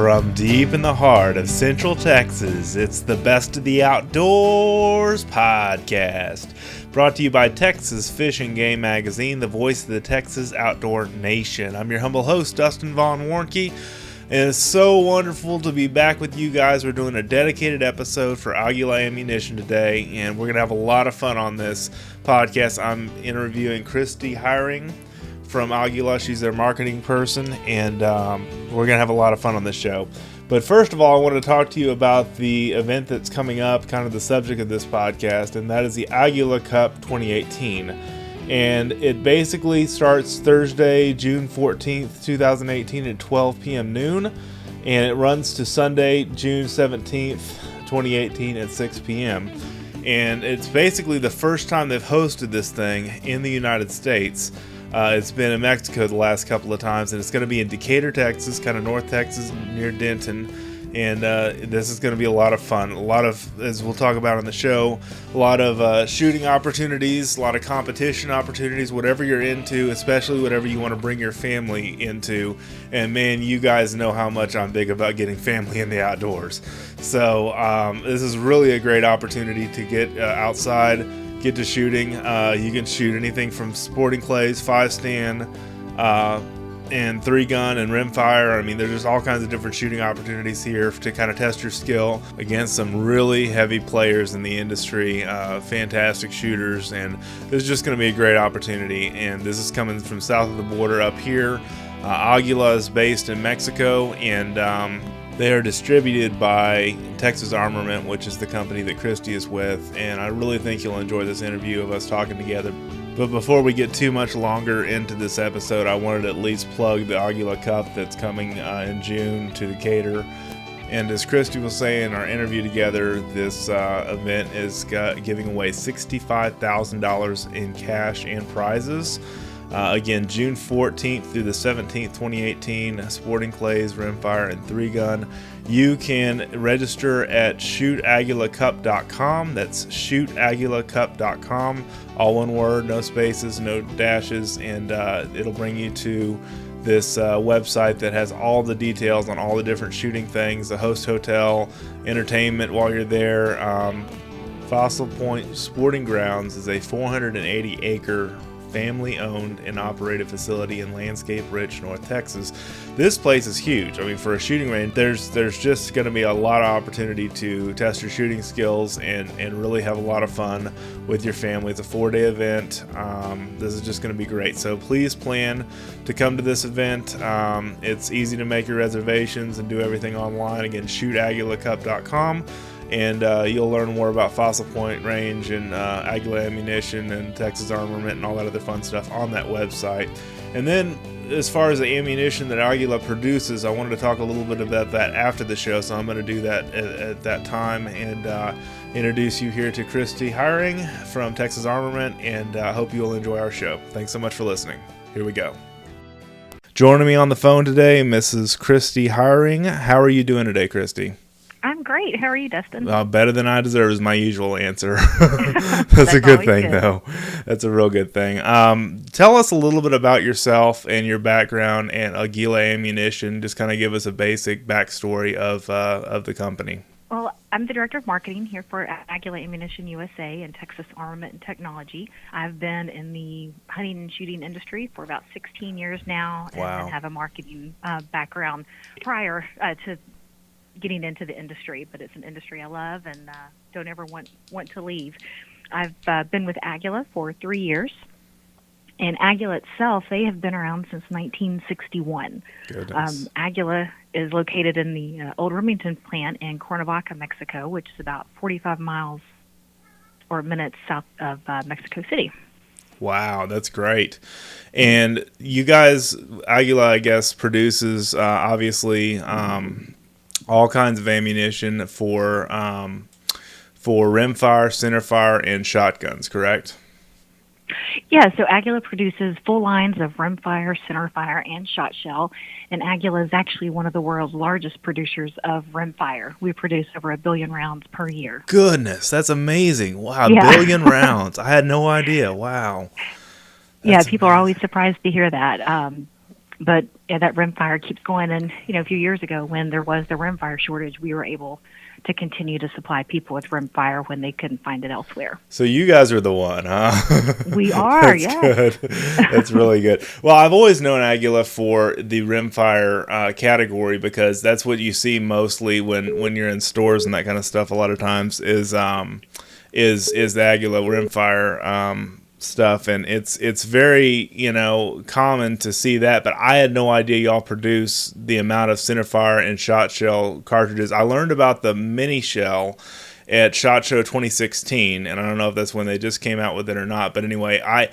From deep in the heart of Central Texas, it's the Best of the Outdoors podcast, brought to you by Texas Fish and Game Magazine, the voice of the Texas outdoor nation. I'm your humble host, Dustin Von Warnke, and it's so wonderful to be back with you guys. We're doing a dedicated episode for Aguila Ammunition today, and we're going to have a lot of fun on this podcast. I'm interviewing Kristi Heuring from Aguila. She's their marketing person, and we're going to have a lot of fun on this show. But first of all, I want to talk to you about the event that's coming up, kind of the subject of this podcast, and that is the Aguila Cup 2018. And it basically starts Thursday, June 14th, 2018 at 12 p.m. noon, and it runs to Sunday, June 17th, 2018 at 6 p.m. And it's basically the first time they've hosted this thing in the United States. It's been in Mexico the last couple of times, and it's going to be in Decatur, Texas, kind of North Texas, near Denton. And this is going to be a lot of fun. A lot of, as we'll talk about on the show, a lot of shooting opportunities, a lot of competition opportunities, whatever you're into, especially whatever you want to bring your family into. And man, you guys know how much I'm big about getting family in the outdoors. So this is really a great opportunity to get outside, get to shooting. You can shoot anything from sporting clays, 5-stand, and 3-gun and rimfire. I mean, there's just all kinds of different shooting opportunities here to kind of test your skill against some really heavy players in the industry, fantastic shooters, and this is just going to be a great opportunity. And this is coming from south of the border up here. Aguila is based in Mexico, and they are distributed by Texas Armament, which is the company that Kristi is with, and I really think you'll enjoy this interview of us talking together. But before we get too much longer into this episode, I wanted to at least plug the Aguila Cup that's coming in June to Decatur. And as Kristi will say in our interview together, this event is giving away $65,000 in cash and prizes. Again, June 14th through the 17th, 2018, sporting clays, rimfire, and 3-gun. You can register at shootaguilacup.com. That's shootaguilacup.com. All one word, no spaces, no dashes, and it'll bring you to this website that has all the details on all the different shooting things, the host hotel, entertainment while you're there. Fossil Pointe Sporting Grounds is a 480-acre family-owned and operated facility in landscape-rich North Texas. This place is huge. I mean, for a shooting range, there's just going to be a lot of opportunity to test your shooting skills and really have a lot of fun with your family. It's a 4-day event. This is just going to be great. So please plan to come to this event. It's easy to make your reservations and do everything online. Again, shootaguilacup.com. And you'll learn more about Fossil Pointe Range and Aguila Ammunition and Texas Armament and all that other fun stuff on that website. And then as far as the ammunition that Aguila produces, I wanted to talk a little bit about that after the show, so I'm going to do that at that time and introduce you here to Kristi Heuring from Texas Armament, and I hope you'll enjoy our show. Thanks so much for listening. Here we go. Joining me on the phone today, Mrs. Kristi Heuring. How are you doing today, Kristi? I'm great. How are you, Dustin? Better than I deserve is my usual answer. That's a good thing, though. That's a real good thing. Tell us a little bit about yourself and your background and Aguila Ammunition. Just kind of give us a basic backstory of the company. Well, I'm the Director of Marketing here for Aguila Ammunition USA and Texas Armament Technology. I've been in the hunting and shooting industry for about 16 years now. Wow. And have a marketing background prior to getting into the industry, but it's an industry I love and don't ever want to leave. I've been with Aguila for 3 years, and Aguila itself, they have been around since 1961. Goodness. Aguila is located in the old Remington plant in Cuernavaca, Mexico, which is about 45 miles or minutes south of Mexico City. Wow, that's great. And you guys, Aguila, I guess, produces obviously all kinds of ammunition for rimfire, centerfire, and shotguns, correct? Yeah, so Aguila produces full lines of rimfire, centerfire, and shot shell, and Aguila is actually one of the world's largest producers of rimfire. We produce over 1 billion rounds per year. Goodness, that's amazing. Wow, yeah. 1 billion rounds. I had no idea. Wow. That's people amazing. Are always surprised to hear that. But that Rimfire keeps going. And, a few years ago when there was the Rimfire shortage, we were able to continue to supply people with Rimfire when they couldn't find it elsewhere. So you guys are the one, huh? We are, That's good. That's really good. Well, I've always known Aguila for the Rimfire category because that's what you see mostly when you're in stores and that kind of stuff. A lot of times is the Aguila Rimfire stuff, and it's very common to see that, but I had no idea y'all produce the amount of centerfire and shot shell cartridges. I learned about the mini shell at SHOT Show 2016, and I don't know if that's when they just came out with it or not, but anyway, I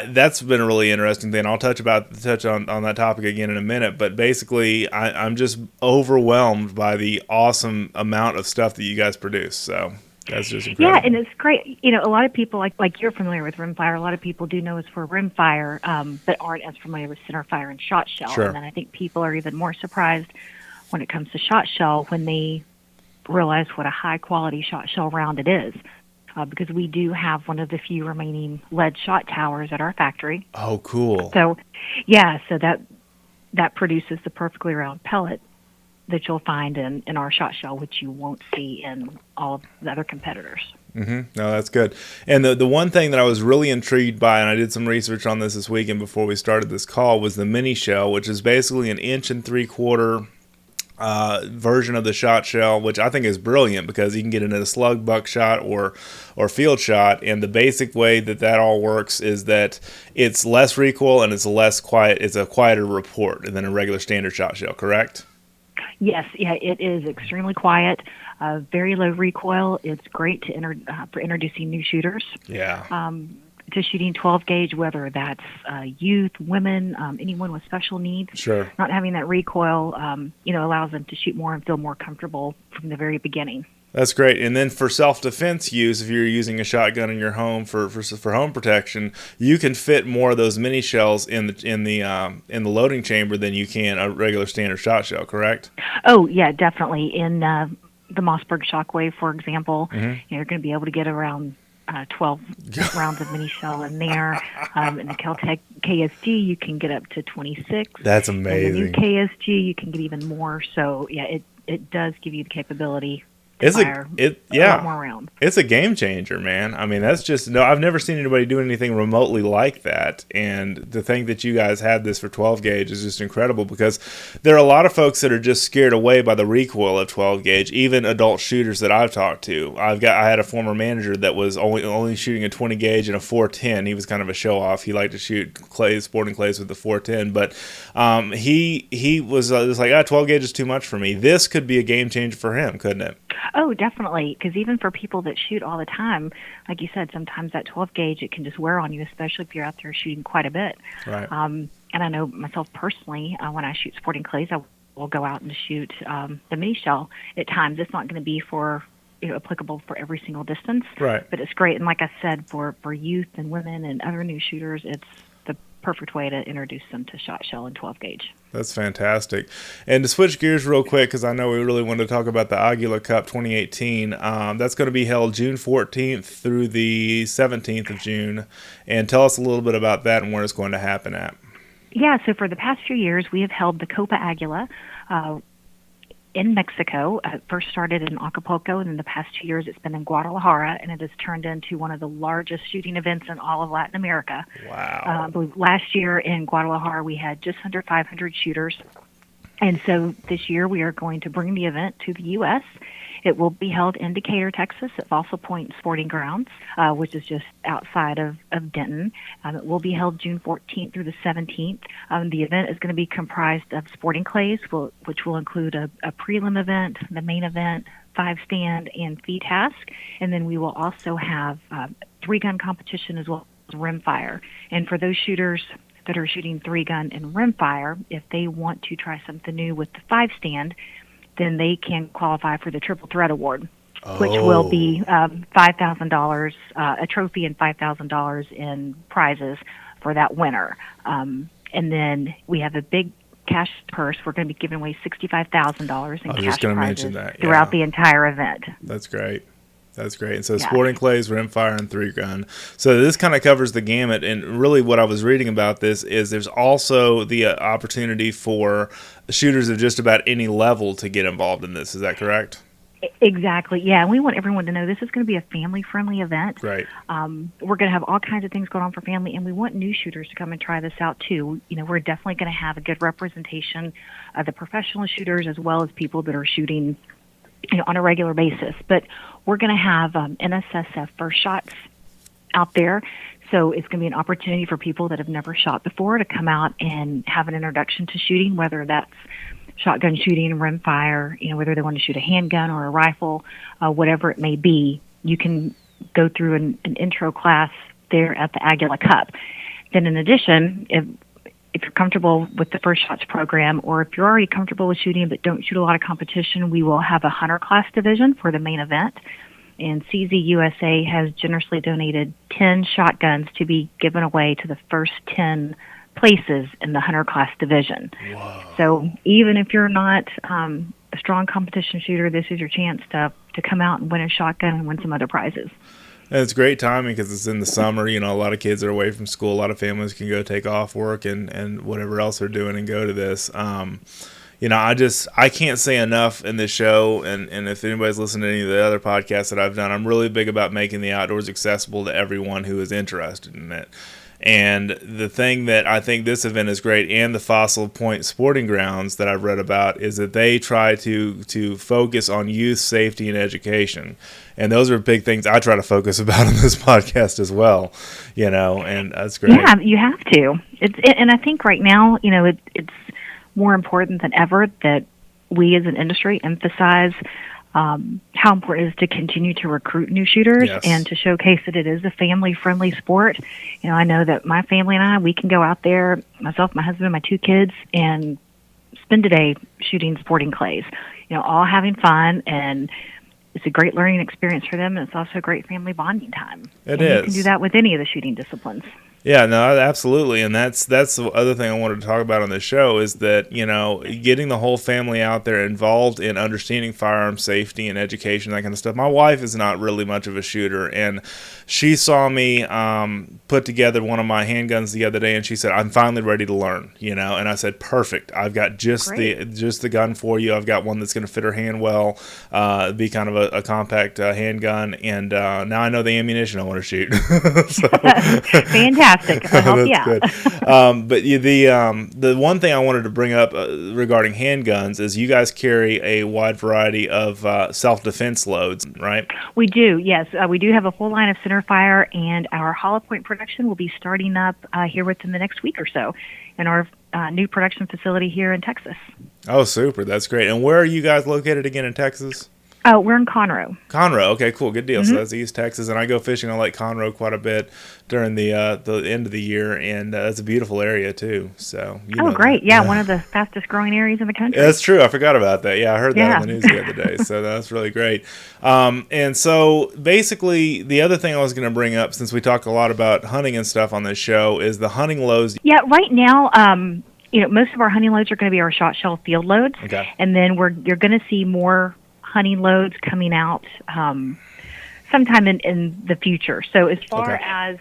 that's been a really interesting thing. I'll touch on that topic again in a minute, but basically I'm just overwhelmed by the awesome amount of stuff that you guys produce. So that's just incredible. Yeah, and it's great. A lot of people, like you're familiar with Rimfire, a lot of people do know us for Rimfire, but aren't as familiar with centerfire and shot shell. Sure. And then I think people are even more surprised when it comes to shot shell when they realize what a high-quality shot shell round it is. Because we do have one of the few remaining lead shot towers at our factory. Oh, cool. So, yeah, so that produces the perfectly round pellet that you'll find in our shot shell, which you won't see in all of the other competitors. Mm-hmm. No, that's good. And the one thing that I was really intrigued by, and I did some research on this weekend before we started this call, was the mini shell, which is basically an 1 3/4 version of the shot shell, which I think is brilliant because you can get into a slug buckshot or field shot, and the basic way that all works is that it's less recoil and it's a quieter report than a regular standard shot shell, correct? Yes, yeah, it is extremely quiet, very low recoil. It's great for introducing new shooters. Yeah. To shooting 12 gauge, whether that's youth, women, anyone with special needs. Sure. Not having that recoil, allows them to shoot more and feel more comfortable from the very beginning. That's great. And then for self-defense use, if you're using a shotgun in your home for home protection, you can fit more of those mini shells in the loading chamber than you can a regular standard shot shell. Correct? Oh yeah, definitely. In the Mossberg Shockwave, for example, mm-hmm. You're going to be able to get around 12 rounds of mini shell in there. In the Kel-Tec KSG, you can get up to 26. That's amazing. In the new KSG, you can get even more. So yeah, it does give you the capability. It's a lot more rounds. It's a game changer, man. I mean, I've never seen anybody do anything remotely like that. And to think that you guys had this for 12 gauge is just incredible because there are a lot of folks that are just scared away by the recoil of 12 gauge, even adult shooters that I've talked to. I had a former manager that was only shooting a 20 gauge and a 410. He was kind of a show off. He liked to shoot sporting clays with the 410, but he was just like, 12 gauge is too much for me. This could be a game changer for him, couldn't it? Oh, definitely, because even for people that shoot all the time, like you said, sometimes that 12 gauge, it can just wear on you, especially if you're out there shooting quite a bit. Right. And I know myself personally, when I shoot sporting clays, I will go out and shoot the mini shell at times. It's not going to be applicable for every single distance, right? But it's great, and like I said, for youth and women and other new shooters, it's the perfect way to introduce them to shot shell and 12 gauge. That's fantastic. And to switch gears real quick, because I know we really wanted to talk about the Aguila Cup 2018. That's going to be held June 14th through the 17th of June. And tell us a little bit about that and where it's going to happen at. Yeah, so for the past few years, we have held the Copa Aguila in Mexico. It first started in Acapulco, and in the past 2 years, it's been in Guadalajara, and it has turned into one of the largest shooting events in all of Latin America. Wow. I believe last year in Guadalajara, we had just under 500 shooters. And so this year, we are going to bring the event to the U.S. It will be held in Decatur, Texas, at Fossil Pointe Sporting Grounds, which is just outside of Denton. It will be held June 14th through the 17th. The event is going to be comprised of sporting clays, which will include a prelim event, the main event, 5-stand, and FITASC. And then we will also have 3-gun competition as well as rimfire. And for those shooters that are shooting 3-gun and rimfire, if they want to try something new with the 5-stand, then they can qualify for the Triple Threat Award, which will be $5,000, a trophy and $5,000 in prizes for that winner. And then we have a big cash purse. We're going to be giving away $65,000 in cash prizes throughout the entire event. That's great. That's great. And so sporting clays, rimfire, and 3-gun. So this kind of covers the gamut. And really what I was reading about this is there's also the opportunity for shooters of just about any level to get involved in this. Is that correct? Exactly. Yeah, and we want everyone to know this is going to be a family-friendly event. Right. We're going to have all kinds of things going on for family, and we want new shooters to come and try this out too. You know, we're definitely going to have a good representation of the professional shooters as well as people that are shooting, you know, on a regular basis. But we're going to have NSSF first shots out there. So it's going to be an opportunity for people that have never shot before to come out and have an introduction to shooting, whether that's shotgun shooting, rimfire, you know, whether they want to shoot a handgun or a rifle, whatever it may be. You can go through an intro class there at the Aguila Cup. Then in addition, if you're comfortable with the First Shots program, or if you're already comfortable with shooting but don't shoot a lot of competition, we will have a hunter class division for the main event. And CZ USA has generously donated 10 shotguns to be given away to the first 10 places in the hunter class division. Wow. So even if you're not a strong competition shooter, this is your chance to come out and win a shotgun and win some other prizes. And it's great timing because it's in the summer. You know, a lot of kids are away from school. A lot of families can go take off work and whatever else they're doing and go to this. You know, I can't say enough in this show, and if anybody's listened to any of the other podcasts that I've done, I'm really big about making the outdoors accessible to everyone who is interested in it. And the thing that I think this event is great, and the Fossil Pointe Sporting Grounds that I've read about, is that they try to focus on youth safety and education. And those are big things I try to focus about in this podcast as well, you know, and that's great. Yeah, you have to. And I think right now, you know, it's more important than ever that we as an industry emphasize how important it is to continue to recruit new shooters. Yes. And to showcase that it is a family-friendly sport. You know, I know that my family and I, we can go out there, myself, my husband, my 2 kids, and spend a day shooting sporting clays, you know, all having fun, and it's a great learning experience for them, and it's also a great family bonding time. It is. You can do that with any of the shooting disciplines. Yeah, no, absolutely, and that's the other thing I wanted to talk about on this show is that, you know, getting the whole family out there involved in understanding firearm safety and education, that kind of stuff. My wife is not really much of a shooter, and she saw me put together one of my handguns the other day, and she said, "I'm finally ready to learn," you know, and I said, "Perfect. I've got just the gun for you. I've got one that's going to fit her hand well, be kind of a compact handgun, and now I know the ammunition I want to shoot." So, fantastic. I'll help you out. But the one thing I wanted to bring up regarding handguns is you guys carry a wide variety of self-defense loads, right? We do, yes. We do have a full line of centerfire, and our hollow point production will be starting up here within the next week or so in our new production facility here in Texas. Oh, super. That's great. And where are you guys located again in Texas? We're in Conroe. Conroe. Okay, cool. Good deal. Mm-hmm. So that's East Texas, and I go fishing on Lake Conroe quite a bit during the end of the year, and that's a beautiful area too. So great. Yeah, one of the fastest growing areas in the country. That's true. I forgot about that. Yeah, I heard that on the news the other day. So that's really great. And so basically, the other thing I was going to bring up, since we talk a lot about hunting and stuff on this show, is the hunting loads. Yeah, right now, you know, most of our hunting loads are going to be our shot shell field loads, okay, and then you're going to see more hunting loads coming out sometime in the future. So as far as,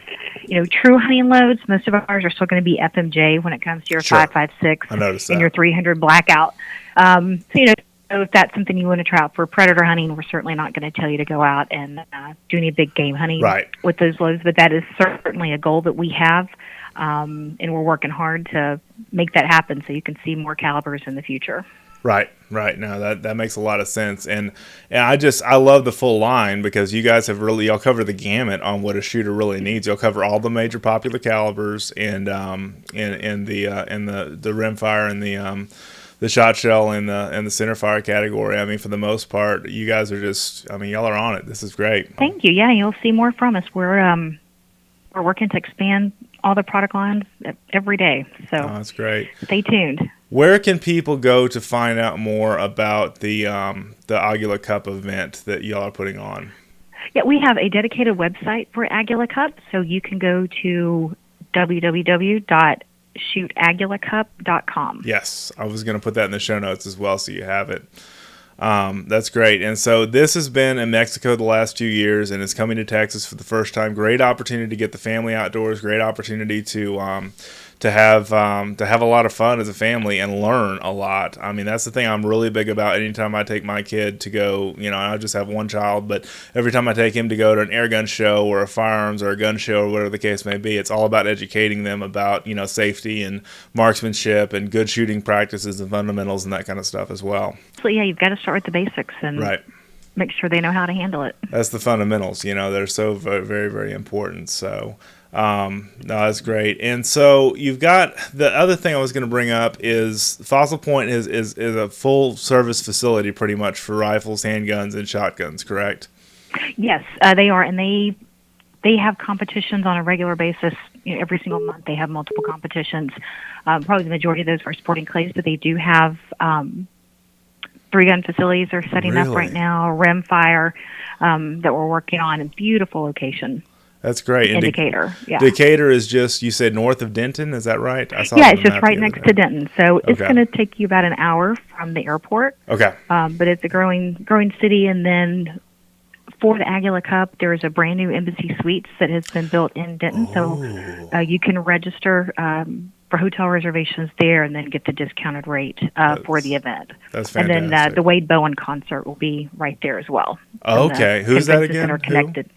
you know, true hunting loads, most of ours are still going to be FMJ when it comes to your 5.56 and your 300 blackout. So, you know, if that's something you want to try out for predator hunting, we're certainly not going to tell you to go out and do any big game hunting with those loads, but that is certainly a goal that we have, and we're working hard to make that happen so you can see more calibers in the future. Right. No, that makes a lot of sense, and I love the full line because you guys have y'all cover the gamut on what a shooter really needs. You'll cover all the major popular calibers and the rimfire and the shot shell and the centerfire category. I mean, for the most part, you guys are y'all are on it. This is great. Thank you. Yeah, you'll see more from us. We're working to expand all the product lines every day. So that's great. Stay tuned. Where can people go to find out more about the Aguila Cup event that y'all are putting on? Yeah, we have a dedicated website for Aguila Cup, so you can go to www.shootaguilacup.com. Yes, I was going to put that in the show notes as well, so you have it. That's great. And so this has been in Mexico the last 2 years, and it's coming to Texas for the first time. Great opportunity to get the family outdoors. Great opportunity to have a lot of fun as a family and learn a lot. I mean, that's the thing I'm really big about. Anytime I take my kid to go, I just have one child, but every time I take him to go to an air gun show or a firearms or a gun show or whatever the case may be, it's all about educating them about, safety and marksmanship and good shooting practices and fundamentals and that kind of stuff as well. So yeah, you've got to start with the basics and make sure they know how to handle it. That's the fundamentals, they're so very, very important. So no, that's great. And so you've got the other thing I was going to bring up is Fossil Pointe is a full service facility pretty much for rifles, handguns, and shotguns, correct? Yes, they are, and they have competitions on a regular basis. Every single month they have multiple competitions. Probably the majority of those are sporting clays, but they do have 3-gun facilities are setting up right now. Rimfire that we're working on, a beautiful location. That's great. In Decatur, yeah. Decatur is just, you said north of Denton, is that right? It's just right next to Denton. So it's going to take you about an hour from the airport. Okay. But it's a growing city. And then for the Aguila Cup, there's a brand new Embassy Suites that has been built in Denton. So you can register for hotel reservations there and then get the discounted rate for the event. That's fantastic. And then the Wade Bowen concert will be right there as well. Okay. Who's that again? Interconnected.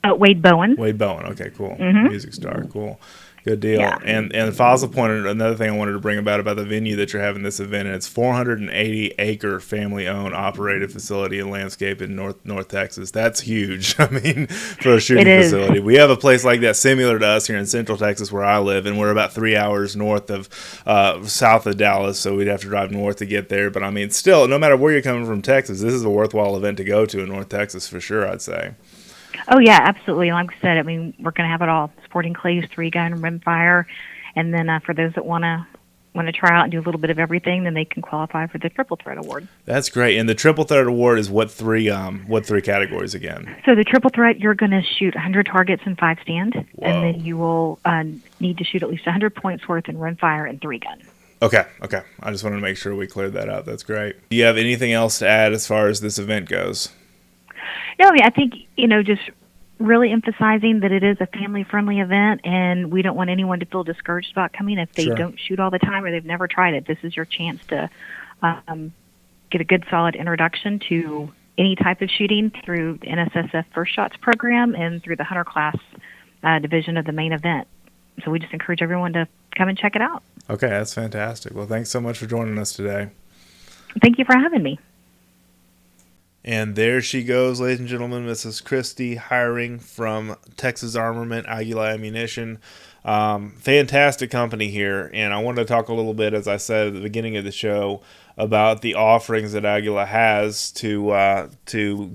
Wade Bowen. Wade Bowen. Okay, cool. Music star. Cool. Good deal. Yeah. And Fossil Pointe, another thing I wanted to bring about the venue that you're having this event, and it's 480-acre family-owned, operated facility and landscape in North Texas. That's huge. I mean, for a shooting facility. We have a place like that similar to us here in Central Texas where I live, and we're about 3 hours north of south of Dallas, so we'd have to drive north to get there. But I mean, still, no matter where you're coming from Texas, this is a worthwhile event to go to in North Texas for sure, I'd say. Oh, yeah, absolutely. Like I said, I mean, we're going to have it all. Sporting clays, 3-gun, rimfire. And then for those that want to try out and do a little bit of everything, then they can qualify for the Triple Threat Award. That's great. And the Triple Threat Award is what three categories again? So the Triple Threat, you're going to shoot 100 targets in 5 stand. Whoa. And then you will need to shoot at least 100 points worth in rimfire and 3-gun. Okay. I just wanted to make sure we cleared that out. That's great. Do you have anything else to add as far as this event goes? No, I mean, I think, just really emphasizing that it is a family-friendly event, and we don't want anyone to feel discouraged about coming if they don't shoot all the time or they've never tried it. This is your chance to get a good, solid introduction to any type of shooting through the NSSF First Shots program and through the Hunter Class division of the main event. So we just encourage everyone to come and check it out. Okay, that's fantastic. Well, thanks so much for joining us today. Thank you for having me. And there she goes, ladies and gentlemen, Mrs. Kristi Heuring from Texas Armament, Aguila Ammunition. Fantastic company here. And I wanted to talk a little bit, as I said at the beginning of the show, about the offerings that Aguila has to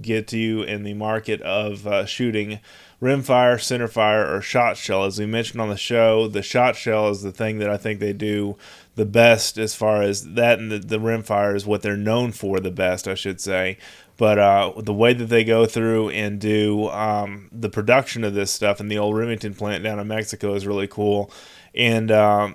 get to you in the market of shooting rimfire, centerfire, or shot shell. As we mentioned on the show, the shot shell is the thing that I think they do the best as far as that, and the rimfire is what they're known for the best, I should say. But the way that they go through and do the production of this stuff in the old Remington plant down in Mexico is really cool. And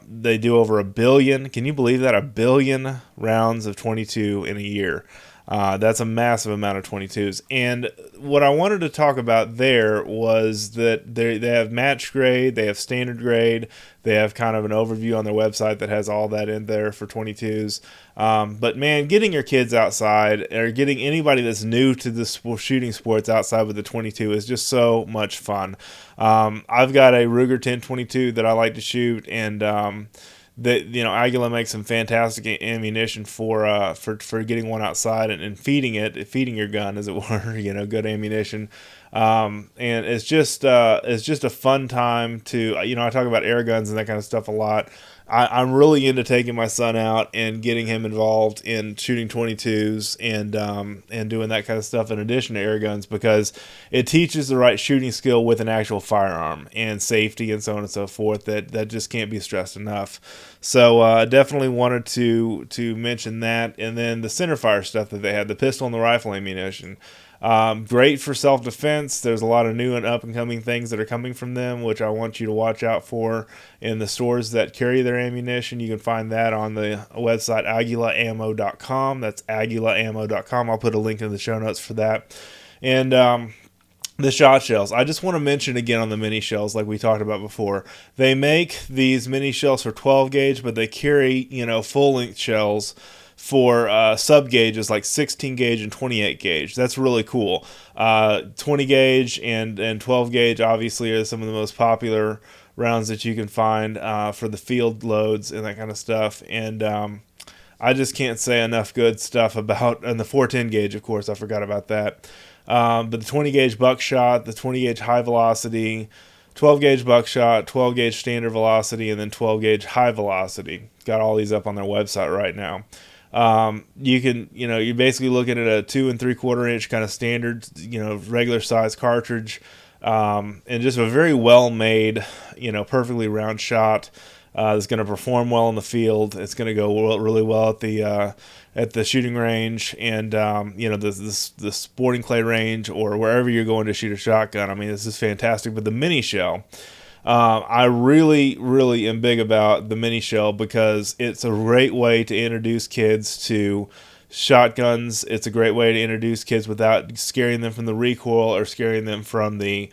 they do over 1 billion. Can you believe that? 1 billion rounds of 22 in a year. That's a massive amount of 22s. And what I wanted to talk about there was that they have match grade, they have standard grade, they have kind of an overview on their website that has all that in there for 22s. But man, getting your kids outside or getting anybody that's new to the shooting sports outside with the 22 is just so much fun. I've got a Ruger 1022 that I like to shoot, and Aguila makes some fantastic ammunition for getting one outside and feeding your gun, as it were, good ammunition. And it's just a fun time to, I talk about air guns and that kind of stuff a lot. I'm really into taking my son out and getting him involved in shooting 22s and doing that kind of stuff in addition to air guns, because it teaches the right shooting skill with an actual firearm and safety and so on and so forth that just can't be stressed enough. So I definitely wanted to mention that. And then the centerfire stuff that they had, the pistol and the rifle ammunition. Great for self-defense. There's a lot of new and up-and-coming things that are coming from them, which I want you to watch out for in the stores that carry their ammunition. You can find that on the website aguilaammo.com. That's aguilaammo.com. I'll put a link in the show notes for that. And the shot shells. I just want to mention again on the mini shells, like we talked about before. They make these mini shells for 12 gauge, but they carry, full-length shells for sub gauges like 16 gauge and 28 gauge. That's really cool. 20 gauge and 12 gauge obviously are some of the most popular rounds that you can find for the field loads and that kind of stuff. And I just can't say enough good stuff about, and the 410 gauge, of course, I forgot about that. But the 20 gauge buckshot, the 20 gauge high velocity, 12 gauge buckshot, 12 gauge standard velocity, and then 12 gauge high velocity. Got all these up on their website right now. You can, you're basically looking at a 2 3/4 inch kind of standard, regular size cartridge, and just a very well made, perfectly round shot. It's going to perform well in the field. It's going to go really well at the shooting range and the sporting clay range or wherever you're going to shoot a shotgun. I mean, this is fantastic. But the mini shell, I really, really am big about the mini shell because it's a great way to introduce kids to shotguns. It's a great way to introduce kids without scaring them from the recoil or scaring them from the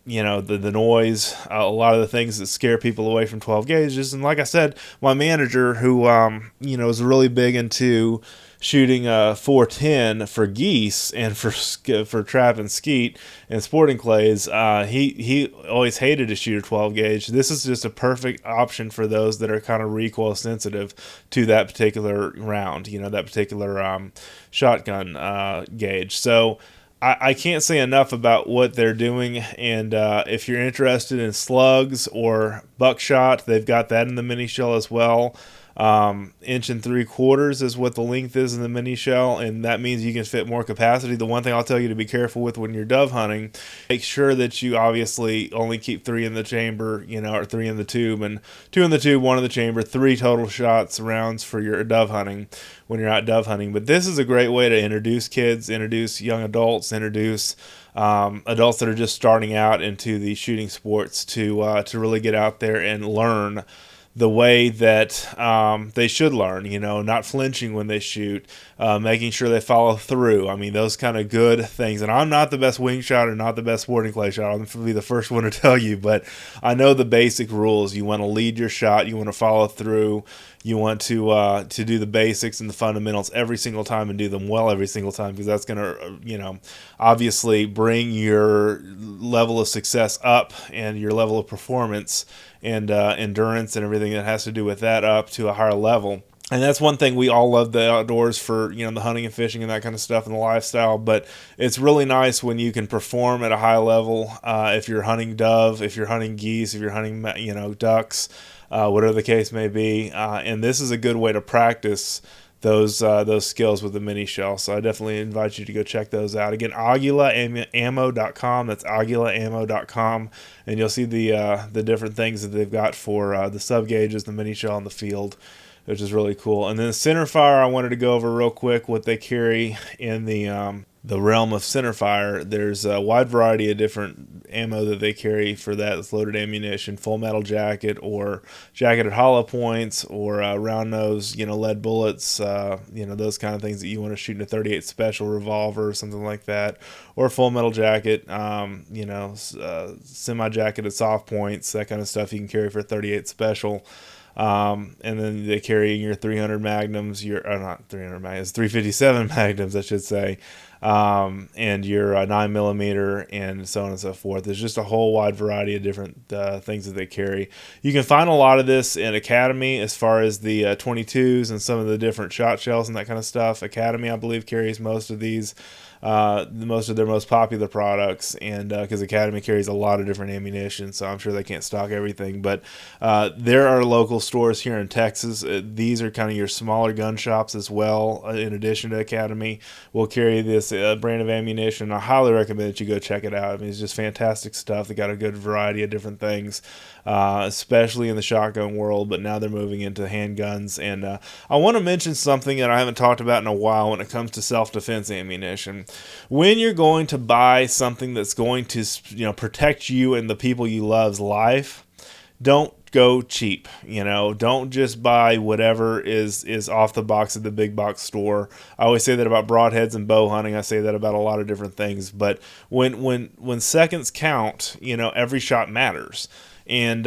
the noise, a lot of the things that scare people away from 12 gauges. And like I said, my manager who, is really big into shooting 410 for geese and for trap and skeet and sporting clays, he always hated to shoot a 12 gauge. This is just a perfect option for those that are kind of recoil sensitive to that particular round, that particular shotgun gauge. So I can't say enough about what they're doing, and if you're interested in slugs or buckshot, they've got that in the mini shell as well. 1 3/4 inches is what the length is in the mini shell, and that means you can fit more capacity. The one thing I'll tell you to be careful with when you're dove hunting, make sure that you obviously only keep 3 in the chamber, or 3 in the tube, and 2 in the tube, 1 in the chamber, 3 total rounds for your dove hunting when you're out dove hunting. But this is a great way to introduce kids, introduce young adults, introduce adults that are just starting out into the shooting sports to really get out there and learn the way that they should learn, not flinching when they shoot, making sure they follow through. I mean, those kind of good things. And I'm not the best wing shot or not the best sporting clay shot. I'm going to be the first one to tell you, but I know the basic rules. You want to lead your shot. You want to follow through. You want to do the basics and the fundamentals every single time and do them well every single time, because that's going to, obviously bring your level of success up and your level of performance and endurance and everything that has to do with that up to a higher level. And that's one thing we all love the outdoors for, the hunting and fishing and that kind of stuff and the lifestyle. But it's really nice when you can perform at a high level. If you're hunting dove, if you're hunting geese, if you're hunting, ducks, whatever the case may be. And this is a good way to practice those skills with the mini shell. So I definitely invite you to go check those out. Again, aguilaammo.com. That's aguilaammo.com. And you'll see the different things that they've got for the sub gauges, the mini shell in the field, which is really cool. And then centerfire, I wanted to go over real quick what they carry in the realm of centerfire. There's a wide variety of different ammo that they carry for that. It's loaded ammunition, full metal jacket, or jacketed hollow points, or round nose, lead bullets, those kind of things that you want to shoot in a 38 special revolver or something like that, or full metal jacket, semi-jacketed soft points, that kind of stuff you can carry for a 38 special. And then they carry your 300 magnums, not 300 magnums, 357 magnums, I should say, and your 9mm, and so on and so forth. There's just a whole wide variety of different things that they carry. You can find a lot of this in Academy as far as the 22s and some of the different shot shells and that kind of stuff. Academy, I believe, carries most of these. Most of their most popular products, and because Academy carries a lot of different ammunition, so I'm sure they can't stock everything, but there are local stores here in Texas. These are kind of your smaller gun shops as well, in addition to Academy, will carry this brand of ammunition. I highly recommend that you go check it out. I mean, it's just fantastic stuff. They got a good variety of different things, especially in the shotgun world, but now they're moving into handguns. And I want to mention something that I haven't talked about in a while when it comes to self-defense ammunition. When you're going to buy something that's going to, protect you and the people you love's life, don't go cheap. Don't just buy whatever is off the box at the big box store. I always say that about broadheads and bow hunting. I say that about a lot of different things. But when seconds count, every shot matters. And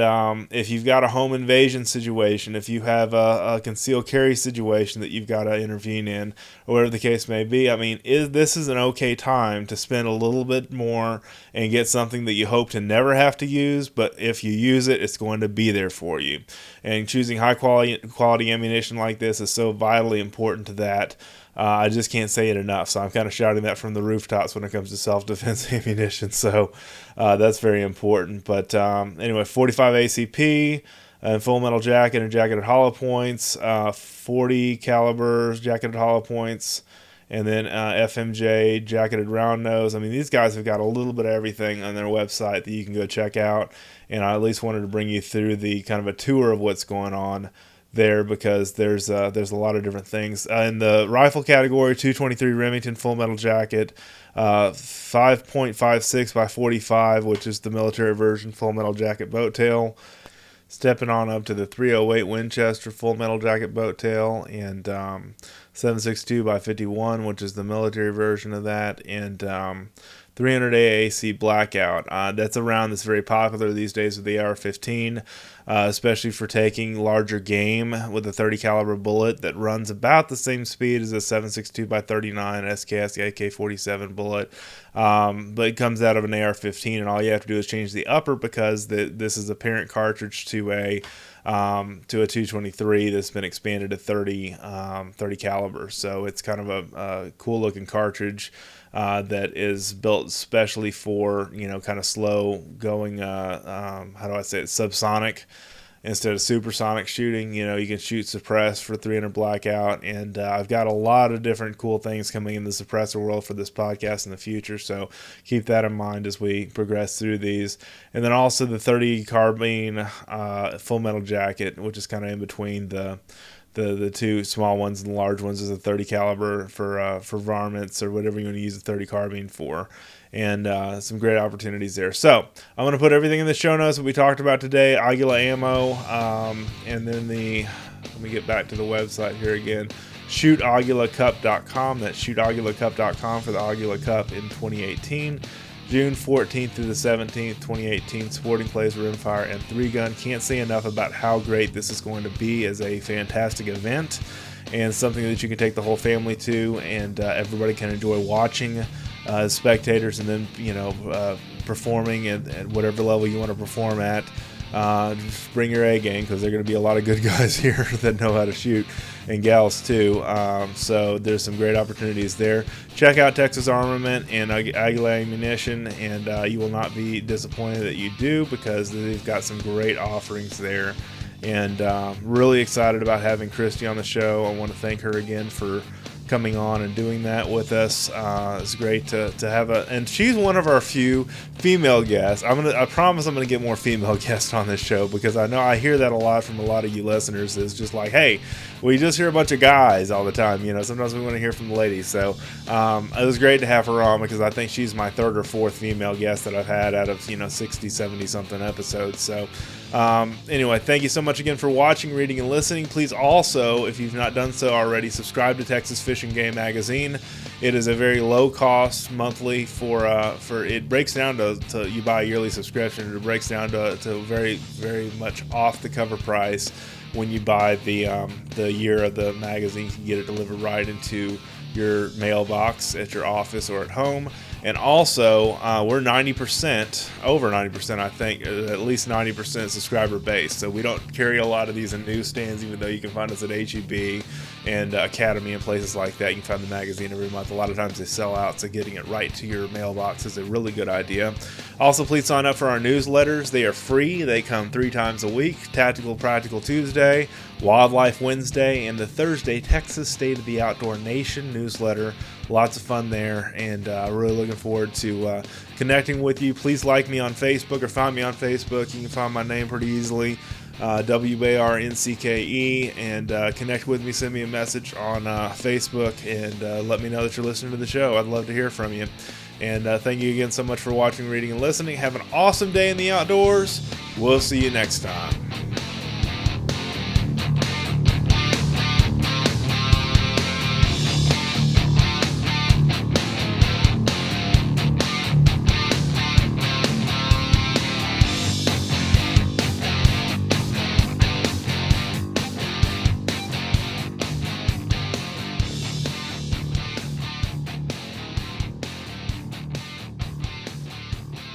if you've got a home invasion situation, if you have a concealed carry situation that you've got to intervene in, or whatever the case may be, I mean, this is an okay time to spend a little bit more and get something that you hope to never have to use, but if you use it, it's going to be there for you. And choosing high quality ammunition like this is so vitally important to that. I just can't say it enough. So I'm kind of shouting that from the rooftops when it comes to self-defense ammunition. So that's very important. But anyway, 45 ACP, and full metal jacket and jacketed hollow points, 40 calibers, jacketed hollow points, and then FMJ, jacketed round nose. I mean, these guys have got a little bit of everything on their website that you can go check out. And I at least wanted to bring you through the kind of a tour of what's going on there, because there's a lot of different things. In the rifle category, 223 Remington full metal jacket, 5.56 by 45, which is the military version full metal jacket boat tail. Stepping on up to the 308 Winchester full metal jacket boat tail, and 7.62 by 51, which is the military version of that, and 300 AAC Blackout. That's a round that's very popular these days with the AR-15, especially for taking larger game with a 30 caliber bullet that runs about the same speed as a 7.62 by 39 SKS AK-47 bullet, but it comes out of an AR-15, and all you have to do is change the upper, because this is a parent cartridge to a 223 that's been expanded to 30 caliber. So it's kind of a cool looking cartridge that is built specially for, kind of slow going, subsonic instead of supersonic shooting. You can shoot suppress for 300 blackout, and I've got a lot of different cool things coming in the suppressor world for this podcast in the future, so keep that in mind as we progress through these. And then also the 30 carbine full metal jacket, which is kind of in between the two small ones and the large ones, is a 30 caliber for varmints or whatever you want to use a 30 carbine for, and some great opportunities there. So I'm going to put everything in the show notes that we talked about today, Aguila Ammo, and then let me get back to the website here again, shootaguilacup.com. That's shootaguilacup.com for the Aguila Cup in 2018. June 14th through the 17th, 2018, Sporting Clays, Rimfire, and 3-Gun. Can't say enough about how great this is going to be as a fantastic event, and something that you can take the whole family to, and everybody can enjoy watching as spectators, and then performing at whatever level you want to perform at. Just bring your A game, because there are going to be a lot of good guys here that know how to shoot, and gals too. So there's some great opportunities there. Check out Texas Armament and Aguila Ammunition, and you will not be disappointed that you do, because they've got some great offerings there. And really excited about having Kristi on the show. I want to thank her again for coming on and doing that with us. It's great to have and she's one of our few female guests. I promise I'm gonna get more female guests on this show, because I know I hear that a lot from a lot of you listeners. It's just like, hey, we just hear a bunch of guys all the time. Sometimes we want to hear from the ladies. So it was great to have her on, because I think she's my third or fourth female guest that I've had out of 60, 70 something episodes. So anyway, thank you so much again for watching, reading, and listening. Please also, if you've not done so already, subscribe to Texas Fish and Game Magazine. It is a very low cost monthly for it breaks down to you buy a yearly subscription. It breaks down to very, very much off the cover price when you buy the year of the magazine. You can get it delivered right into your mailbox at your office or at home. And also, we're 90%, over 90%, I think, at least 90% subscriber base. So we don't carry a lot of these in newsstands, even though you can find us at HEB and Academy and places like that. You can find the magazine every month. A lot of times they sell out, so getting it right to your mailbox is a really good idea. Also, please sign up for our newsletters. They are free. They come 3 times a week. Tactical Practical Tuesday, Wildlife Wednesday, and the Thursday Texas State of the Outdoor Nation newsletter. Lots of fun there, and really looking forward to connecting with you. Please like me on Facebook or find me on Facebook. You can find my name pretty easily, WARNCKE, and connect with me. Send me a message on Facebook and let me know that you're listening to the show. I'd love to hear from you. And thank you again so much for watching, reading, and listening. Have an awesome day in the outdoors. We'll see you next time.